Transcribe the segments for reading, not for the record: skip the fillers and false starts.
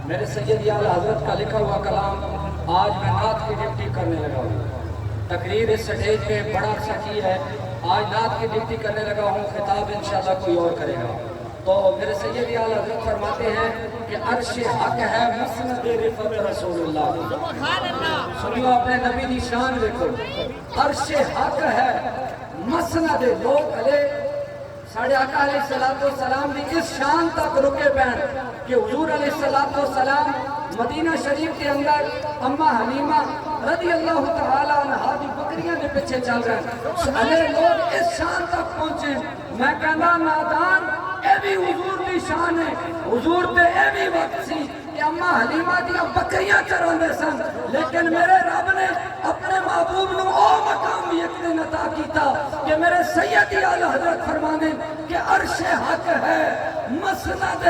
میرے سید اعلیٰ حضرت کا لکھا ہوا کلام آج میں نعت کی ڈپٹی کرنے لگا ہوں. تقریر اس سٹیج پہ بڑا عرصہ کی ہے، آج نعت کی ڈپٹی کرنے لگا ہوں. خطاب انشاءاللہ کوئی اور کرے گا. تو میرے سید اعلیٰ حضرت فرماتے ہیں کہ عرش حق ہے مسند رفعت رسول اللہ. سنیو اپنے نبی دی شان دیکھو. عرش حق ہے مسند لوگ علیہ ساڑھے آقا علیہ السلام دی اس شان تک رکے پین کہ حضور علیہ السلام مدینہ شریف کے اندر اماں حلیمہ رضی اللہ تعالیٰ عنہ دی بکریاں دے پیچھے چل رہے ہیں. علیہ لوگ اس شان تک پہنچے. میں کہنا نادان اے بھی حضور دی شان ہے. حضور تے اے بھی وقت سی کہ اماں حلیمہ دیا بکریاں چران دے سن، لیکن میرے رب نے اپنے محبوب نو او مقام یک دن عطا کیتا کہ میرے سید اعلیٰ حضرت فرمانے کہ عرش حق ہے مسند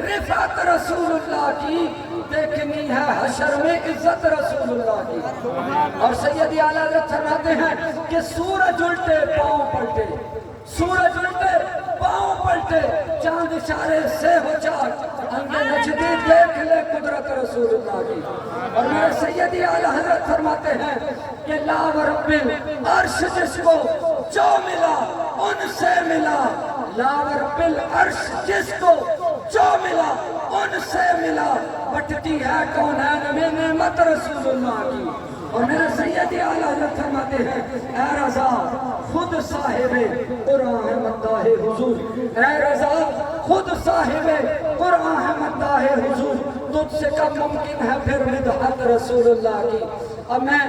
رفعت رسول اللہ کی، دیکھنی ہے حشر میں عزت رسول اللہ کی. اور سید اعلیٰ حضرت فرماتے ہیں کہ سورج الٹے پاؤں پلٹے، سورج الٹے پاؤں پلٹے، چاند اشارے سے ہو چاک، انگے نجدی دیکھ لے قدرت رسول اللہ کی. اور میرے سید اعلیٰ حضرت فرماتے ہیں کہ لا ورب العرش جس کو جو ملا ان سے ملا، لا ورب العرش جس کو جو ملا ان سے ملا، بٹتی ہے کونین میں نعمت رسول اللہ کی. اور میرے سید اعلیٰ حضرت فرماتے ہیں اے رضا خود صاحب قرآن ہے مداح حضور، اے رضا خود صاحب قرآن ہے مداح حضور، تجھ سے کب ممکن ہے پھر مدحت رسول اللہ کی. اب میں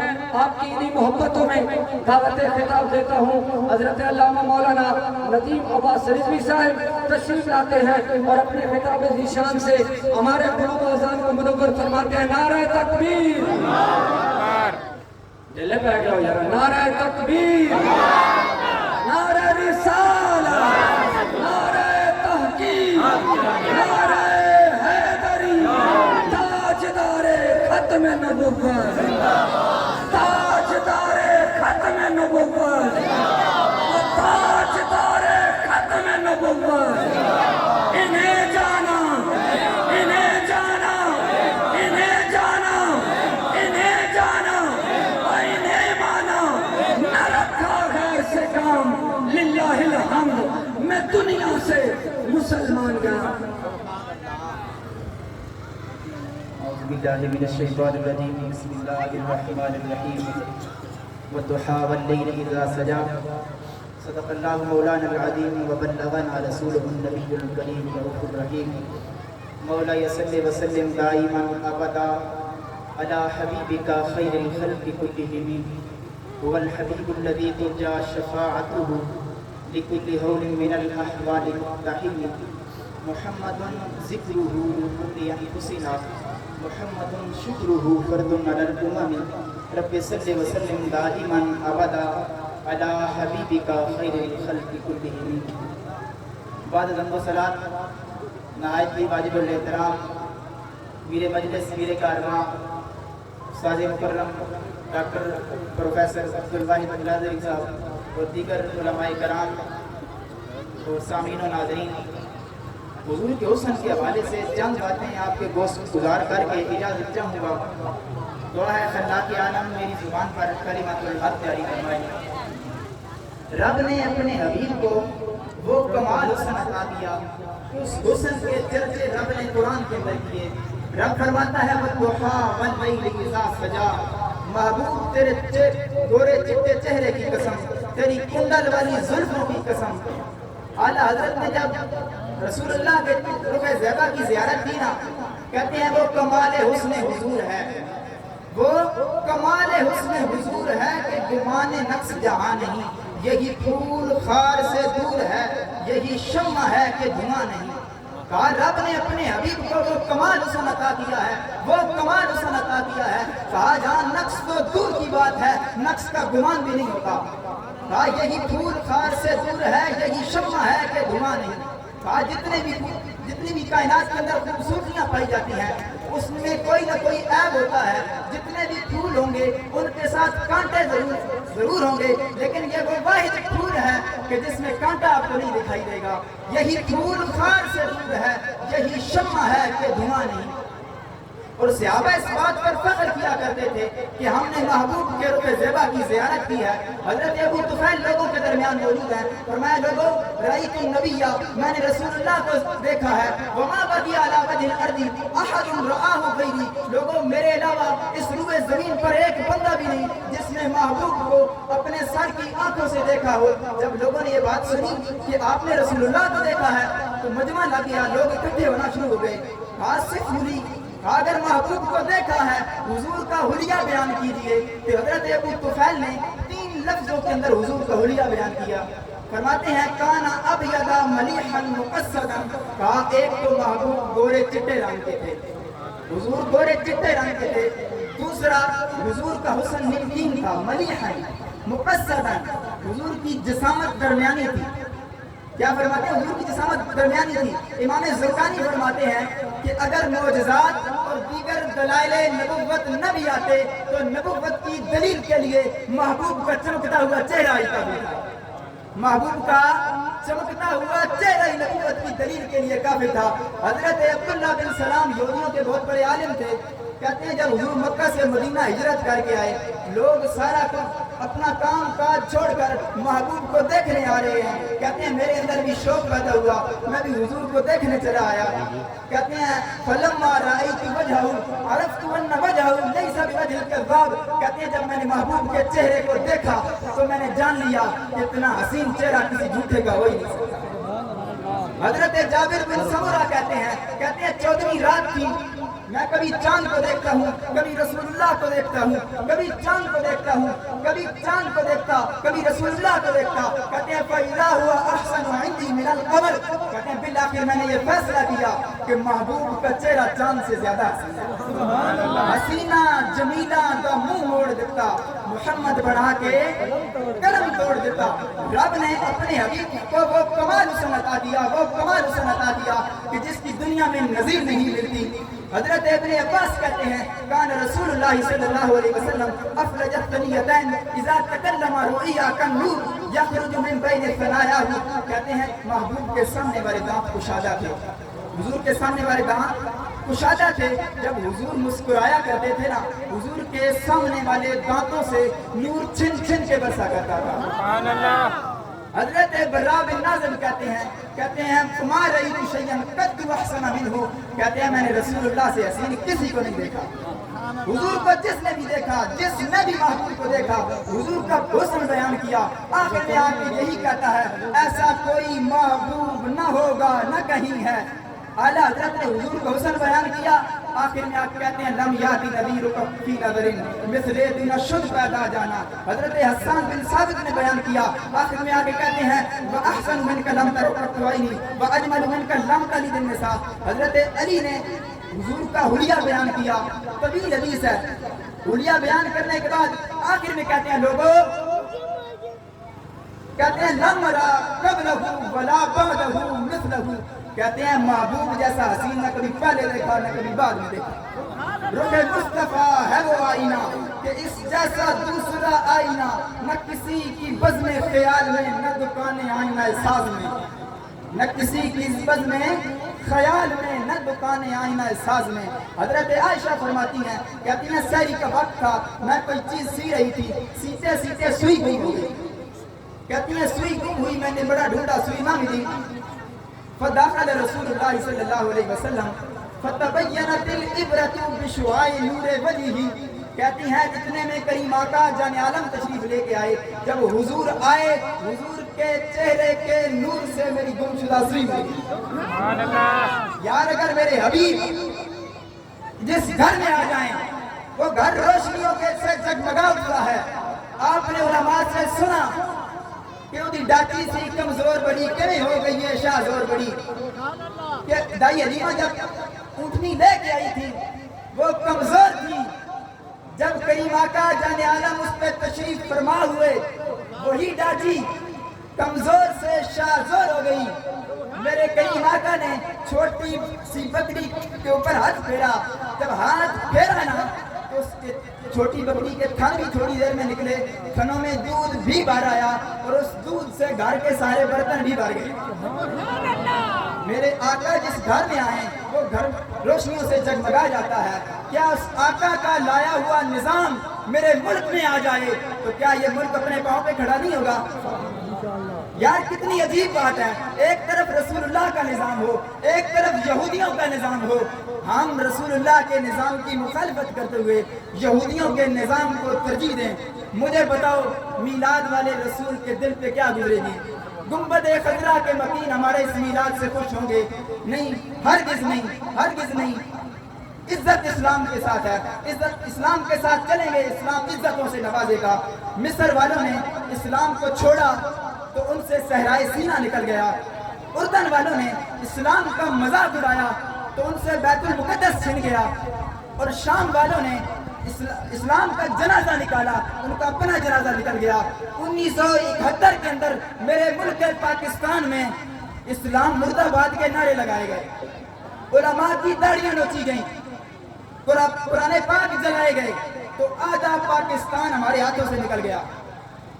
آپ کی انہی محبتوں میں دعوت خطاب دیتا ہوں. حضرت علامہ مولانا ندیم عباس رضوی صاحب تشریف لاتے ہیں اور اپنے خطاب ذیشان سے ہمارے قلوب و اذان کو منور فرماتے ہیں. نعرہ تکبیر، دلے پہ گیا ہو یار، نعرہ تکبیر، نعرہ رسالہ، نعرہ تحقیق، نعرہ حیدری، تاجدار ختم نبوت، تاجدار ختم نبوت، تاجدار ختم نبوت. انہیں جانا، انہیں جانا، انہیں جانا، انہیں جانا، انہیں مانا، نہ رکھا غیر سے کام، للہ الحمد میں دنیا سے مسلمان گیا. أعوذ بالله من الشيطان الرجيم. بسم الله الرحمن الرحيم. والضحى والليل إذا سجى. صدق الله مولانا العظيم وبلغنا رسوله النبي الكريم الرؤوف الرحيم. مولاي صل وسلم دائما أبدا على حبيبك خير الخلق كلهم، هو الحبيب الذي ترجى شفاعته لكل هول من الأحوال التحية. محمد ذكره كل أنفسنا، محمد شکرہ فرد علی الامم. رب صلی وسلم دائما ابدا علی حبیبک خیر الخلق کلہم. بعد حمد و صلاۃ نہایت ہی واجب الاحترام میر مجلس، میر کارواں، استاد مکرم ڈاکٹر پروفیسر عبدالواحد الازہری صاحب اور دیگر علماء کرام اور سامعین و ناظرین، حضور کے حسن کے حوالے سے چند باتیں آپ کے گوشت گزار کر کے اجازت چاہوں گا. دعا ہے خلاق عالم میری زبان پر کلمۃ الحق جاری فرمائے. رب نے اپنے حبیب کو وہ کمال حسن عطا دیا، اس حسن کے چرچے رب نے قرآن کے اندر کیے. رب فرماتا ہے والضحیٰ واللیل اذا سجا، محبوب تیرے گورے چٹے چہرے کی قسم، تیری کنڈل والی زلفوں کی قسم. اعلیٰ حضرت نے جب رسول اللہ کے رخ زیبہ کی زیارت کی نا، کہتے ہیں وہ کمال حسن حضور ہے، وہ کمال حسن حضور ہے کہ گمان نقص جہاں نہیں. یہی پھول خار سے دور ہے، یہی شمع ہے کہ دھواں نہیں. کہا رب نے اپنے حبیب کو وہ کمال حسن عطا کیا ہے، وہ کمال حسن عطا کیا ہے. کہا جہاں نقص تو دور کی بات ہے، نقص کا گمان بھی نہیں ہوتا. کہا یہی پھول خار سے دور ہے، یہی شمع ہے کہ دھواں نہیں. کہا جتنی بھی کائنات کے اندر خوبصورتیاں پائی جاتی ہیں اس میں کوئی نہ کوئی عیب ہوتا ہے. جتنے بھی پھول ہوں گے ان کے ساتھ کانٹے ضرور ہوں گے، لیکن یہ وہ واحد پھول ہے کہ جس میں کانٹا آپ کو نہیں دکھائی دے گا. یہی پھول خار سے دور ہے، یہی شمع ہے کہ دھواں نہیں. اور صحابہ اس بات پر فخر کیا کرتے تھے کہ ہم نے محبوب کے رخ زیبا کی زیارت کی ہے۔ حضرت ابو طفیل لوگوں کے درمیان موجود ہیں، فرمایا لوگوں رأیت النبی، میں نے رسول اللہ کو دیکھا ہے، وما بقی علی وجہ الارض احد رآہ غیری، لوگوں میرے علاوہ اس روئے زمین پر ایک بندہ بھی نہیں جس نے محبوب کو اپنے سر کی آنکھوں سے دیکھا ہو۔ جب لوگوں نے یہ بات سنی کہ آپ نے رسول اللہ کو دیکھا ہے تو مجمع لگ گیا، لوگ اکٹھے ہونا شروع ہو گئے۔ صرف ہوئی اگر محبوب کو دیکھا ہے حضور کا حلیہ بیان کیجئے، تو حضرت ابو طفیل نے 3 لفظوں کے اندر حضور کا حلیہ بیان کیا۔ فرماتے ہیں کانا ابیضا ملیحا مقصدا، کہا ایک تو محبوب گورے چٹے رنگ کے تھے، حضور گورے چٹے رنگ کے تھے۔ دوسرا حضور کا حسن نمکین تھا، ملیحا مقصدا، حضور کی جسامت درمیانی تھی۔ کیا فرماتے ہیں؟ حضور کی جسامت درمیانی تھی۔ امام زرقانی فرماتے ہیں کہ اگر معجزات اور دیگر دلائل نبوت نہ بھی آتے تو نبوت کی دلیل کے لیے محبوب کا چمکتا ہوا چہرہ ہی کافی تھا، محبوب کا چمکتا ہوا چہرہ ہی نبوت کی دلیل کے لیے کافی تھا۔ حضرت عبداللہ بن سلام یہودیوں کے بہت بڑے عالم تھے، کہتے ہیں جب حضور مکہ سے مدینہ ہجرت کر کے آئے، لوگ سارا اپنا کام کاج چھوڑ کر محبوب کو دیکھنے آ رہے ہیں۔ کہتے ہیں میرے اندر بھی شوق پیدا ہوا، میں بھی حضور کو دیکھنے چلا آیا۔ کہتے ہیں فلما رأیت وجهه عرفت ان وجهه ليس بوجه الكذاب، کہتے ہیں جب میں نے محبوب کے چہرے کو دیکھا تو میں نے جان لیا کہ اتنا حسین چہرہ کسی جھوٹے کا ہو ہی نہیں سکتا۔ حضرت جابر بن سمرہ کہتے ہیں 14ویں رات تھی، میں کبھی چاند کو دیکھتا ہوں، کبھی رسول اللہ کو دیکھتا ہوں، کبھی چاند کو دیکھتا ہوں، کبھی چاند کو دیکھتا، کبھی رسول اللہ کو دیکھتا۔ کہتے ہیں فَإِذَا هُوَ أَحْسَنُ عِنْدِي مِنَ الْقَمَرِ، کہتے ہیں بالآخر میں نے یہ فیصلہ کیا کہ محبوب کا چہرہ چاند سے زیادہ حسین ہے۔ حسینہ جمیلہ کا منہ موڑ دیتا، محمد بڑھا کے قلم توڑ دیتا۔ رب نے اپنے حبیب کو وہ کمال حسن عطا دیا، وہ کمال حسن عطا دیا کہ جس کی دنیا میں نظیر نہیں ملتی۔ حضرت ابن عباس کہتے ہیں کان رسول اللہ صلی اللہ علیہ وسلم افلج الثنیتین اذا تکلم رؤیا کالنور یخرج من بین ثنایاہ، کہتے ہیں محبوب کے سامنے والے دانت کشادہ تھے، حضور کے سامنے والے دانت کشادہ تھے۔ جب حضور مسکرایا کرتے تھے نا، حضور کے سامنے والے دانتوں سے نور چھن چھن کے برسا کرتا تھا۔ سبحان اللہ۔ حضرت برا بن نازل کہتے ہیں فما رأیت شیئا قد احسن منہ، کہتے ہیں میں نے رسول اللہ سے حسین کسی کو نہیں دیکھا۔ حضور کو جس نے بھی دیکھا، جس نے بھی محبوب کو دیکھا، حضور کا حسن بیان کیا۔ آخر میں آ کے یہی کہتا ہے ایسا کوئی محبوب نہ ہوگا نہ کہیں ہے۔ اعلیٰ حضرت نے حضور کا حسن بیان کیا۔ آخر میں آپ کہتے ہیں لم یاتی نذیر فی نظر مثل دن شد پیدا جانا، حضرت حسان بن ثابت نے بیان کیا۔ آخر میں آگے کہتے ہیں وَأَحْسَنُ مِنْكَ لَمْ تَرَ قَطُّ عَيْنِي وَأَجْمَلُ مِنْكَ لَمْ تَلِدِ النِّسَاء، حضرت علی نے حضور کا حلیہ بیان کیا۔ طویل حدیث ہے۔ حلیہ بیان کرنے کے بعد آخر میں کہتے ہیں لوگوں، کہتے ہیں لم را قبلہ ولا بعدہ مثلہ، کہتے ہیں محبوب جیسا حسین نہ کبھی پہلے دیکھا نہ کبھی بعد میں دیکھا۔ رخ مصطفیٰ ہے وہ آئینہ کہ اس جیسا دوسرا آئینہ، نہ کسی کی بزم خیال میں نہ دکان آئینہ ساز میں، نہ کسی کی بزم خیال میں نہ دکان آئینہ ساز میں۔ حضرت عائشہ فرماتی ہیں، کہتی ہیں سحری کا وقت تھا، میں کوئی چیز سی رہی تھی، سیتے سیتے سوئی گم ہو گئی۔ کہتی ہیں سوئی گم ہوئی، میں نے بڑا ڈھونڈا، سوئی نہ ملی۔ فدخل رسول اللہ صلی اللہ علیہ وسلم فتبینت العبرۃ بشعاع نور وجہہ، کہتی ہیں اتنے میں کریم آقا جان عالم تشریف لے کے آئے۔ جب حضور آئے، حضور کے چہرے کے نور سے میری گمشدہ سوئی ملی۔ سبحان اللہ۔ یار اگر میرے حبیب جس گھر میں آ جائیں وہ گھر روشنیوں کے سے جگمگا اٹھتا ہے۔ آپ نے علماء سے سنا کہ وہ ڈاکی سی کمزور بڑی کیویں ہو گئی ہے شاہ زور بڑی، کہ دائی حلیمہ جب اونٹنی لے کے آئی تھی وہ کمزور تھی، جب کریم آقا جان عالم اس پہ تشریف فرما ہوئے وہی ڈاکی کمزور سے شاہ زور ہو گئی۔ میرے کریم آقا نے چھوٹی سی بکری کے اوپر ہاتھ پھیرا، جب ہاتھ پھیرا نا تو اس کے چھوٹی بکری کے تھن بھی تھوڑی دیر میں نکلے، تھنوں میں دودھ بھی بھر آیا اور اس دودھ سے گھر کے سارے برتن بھی بھر گئے۔ میرے آقا جس گھر میں آئیں وہ گھر روشنیوں سے جگمگا جاتا ہے. کیا اس آقا کا لایا ہوا نظام میرے ملک میں آ جائے تو کیا یہ ملک اپنے پاؤں پہ کھڑا نہیں ہوگا؟ یار کتنی عجیب بات ہے. ایک طرف رسول اللہ کا نظام ہو, ایک طرف یہودیوں کا نظام ہو. ہم رسول اللہ کے نظام کی مخالفت کرتے ہوئے یہودیوں کے نظام کو ترجیح دیں. مجھے بتاؤ میلاد والے رسول کے دل پہ کیا گزرے گی؟ گنبد خضرا کے مکین ہمارے اس میلاد سے خوش ہوں گے؟ نہیں, ہرگز نہیں, ہرگز نہیں. عزت اسلام کے ساتھ ہے, عزت اسلام کے ساتھ چلیں گے, اسلام عزتوں سے نوازے گا. مصر والوں نے اسلام کو چھوڑا تو ان سے صحرائے سینا نکل گیا. اردن والوں نے اسلام کا مذاق اڑایا تو ان سے بیت المقدس چھن گیا. اور شام والوں نے اسلام کا جنازہ نکالا, ان کا اپنا جنازہ نکل گیا. 1971 کے اندر میرے ملک پاکستان میں اسلام مرد آباد کے نعرے لگائے گئے, علماء کی داڑیاں نوچی گئیں, قرآن پاک جلائے گئے, تو آدھا پاکستان ہمارے ہاتھوں سے نکل گیا.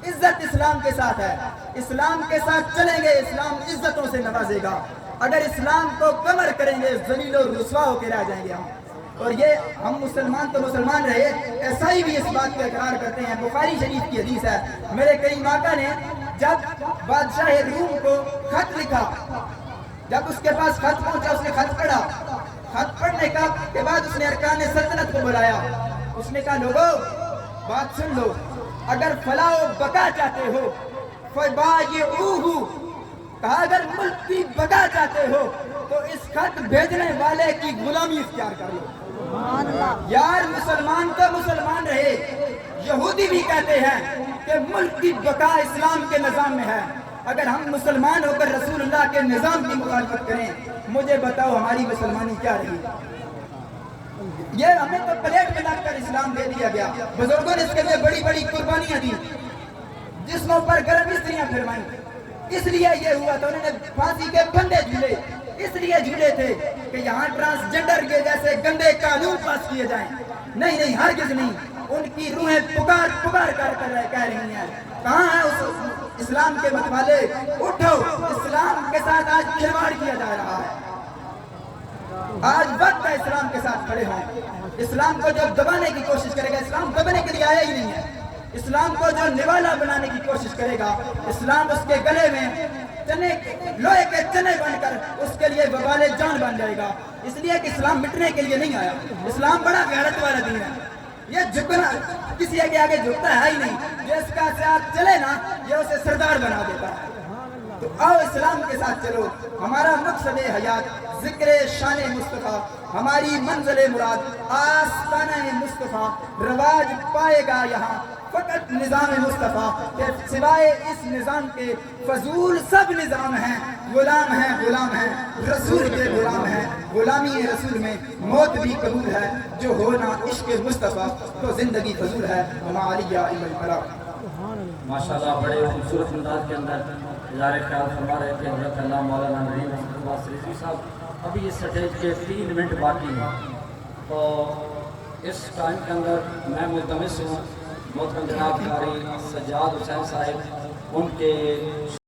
عزت اسلام کے ساتھ ہے, اسلام کے ساتھ چلیں گے, اسلام عزتوں سے نوازے گا. اگر اسلام کو کمر کریں گے ذلیل و رسوا ہو کے رہ جائیں گے ہم. اور یہ ہم مسلمان تو مسلمان رہے, عیسائی بھی اس بات کا اقرار کرتے ہیں. بخاری شریف کی حدیث ہے, میرے کریم آقا نے جب بادشاہ روم کو خط لکھا, جب اس کے پاس خط پہنچا اس نے خط پڑھا. خط پڑھنے کے بعد اس نے ارکان سلطنت کو بلایا. اس نے کہا لوگو بات سن لو, اگر فلاح و بقا چاہتے ہو فبایعوہ, کہا اگر ملک کی بقا چاہتے ہو تو اس خط بھیجنے والے کی غلامی اختیار کر لو. یار مسلمان تو مسلمان رہے, یہودی بھی کہتے ہیں کہ ملک کی بقا اسلام کے نظام میں ہے. اگر ہم مسلمان ہو کر رسول اللہ کے نظام کی مخالفت کریں, مجھے بتاؤ ہماری مسلمانی کیا رہی؟ یہ ہمیں تو پلیٹ میں لگ کر اسلام دے دیا گیا. بزرگوں نے اس کے لیے بڑی بڑی قربانیاں دی, جسموں پر گرم استریاں پھروائیں. اس لیے یہ ہوا تھا, انہوں نے پھانسی کے پھندے جھولے, اس لیے جھولے تھے کہ یہاں ٹرانسجنڈر کے جیسے گندے قانون پاس کیے جائیں. نہیں نہیں, ہرگز نہیں. ان کی روحیں پکار پکار کر کہہ رہی ہیں کہاں ہے اس اسلام کے متوالے, اٹھو. اسلام کے ساتھ آج کھلواڑ کیا جا رہا ہے. آج وقت ہے اسلام کے ساتھ کھڑے ہوں. اسلام کو جو دبانے کی کوشش کرے گا, اسلام دبانے کے لیے آیا ہی نہیں ہے. اسلام کو جو نوالا بنانے کی کوشش کرے گا, اسلام اس کے گلے میں چنے لوہے کے چنے بن کر اس کے لیے وبال جان بن جائے گا. اس لیے کہ اسلام مٹنے کے لیے نہیں آیا. اسلام بڑا غیرت والا دین ہے. یہ جھکنا کسی کے آگے جھکتا ہے ہی نہیں. جس کا ساتھ چلے نا یہ اسے سردار بنا دیتا ہے. تو آؤ اسلام کے ساتھ چلو. ہمارا مقصد حیات ذکر شان مصطفیٰ, ہماری منزل مراد آستانہ مصطفیٰ. رواج پائے گا یہاں فقط نظام مصطفیٰ, کہ سوائے اس نظام کے فضول سب نظام ہیں. غلام ہیں, غلام ہیں, رسول کے غلام ہیں. غلامی رسول میں موت بھی قبول ہے, جو ہونا عشق مصطفیٰ تو زندگی فضول ہے. وما علیہ الا البلاغ. ماشاءاللہ بڑے خوبصورت انداز کے اندر اظہار خیال فرما رہے تھے حضرت اللہ مولانا نعیم مصطفیٰ سریزی صاحب. ابھی اس سٹیج کے 3 منٹ باقی ہیں, تو اس ٹائم کے اندر میں ملتمس ہوں محترم جناب قاری سجاد حسین صاحب ان کے